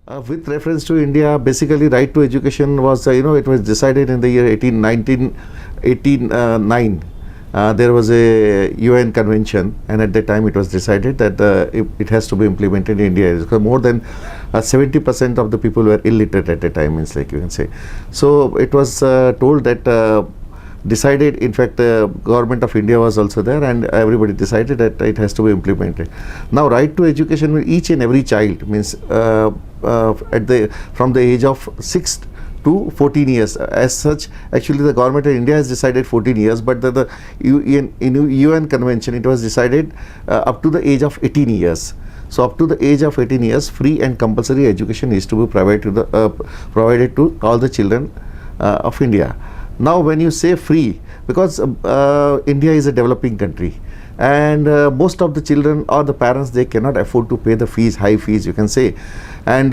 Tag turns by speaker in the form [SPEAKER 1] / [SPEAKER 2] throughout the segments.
[SPEAKER 1] With reference to India, basically right to education was, it was decided in the year 1809. There was a UN convention, and at that time it was decided that it has to be implemented in India. Because more than 70% of the people were illiterate at the time, means like you can say. So it was told that decided, in fact the government of India was also there, and everybody decided that it has to be implemented. Now right to education with each and every child, means from the age of 6 to 14 years. As such, actually the government of India has decided 14 years, but the UN convention, it was decided up to the age of 18 years. So up to the age of 18 years, free and compulsory education is to be provided to all the children of India. Now when you say free, because India is a developing country, and most of the children or the parents, they cannot afford to pay the fees, high fees you can say. And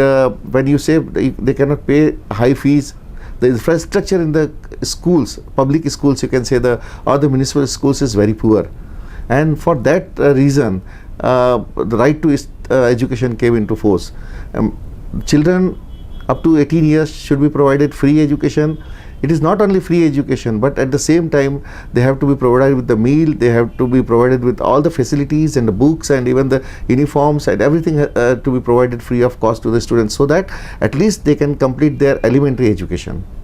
[SPEAKER 1] when you say they cannot pay high fees, the infrastructure in the schools, public schools you can say, or the municipal schools is very poor. And for that reason, the right to education came into force. Children up to 18 years should be provided free education. It is not only free education, but at the same time they have to be provided with the meal, they have to be provided with all the facilities and the books and even the uniforms and everything to be provided free of cost to the students, so that at least they can complete their elementary education.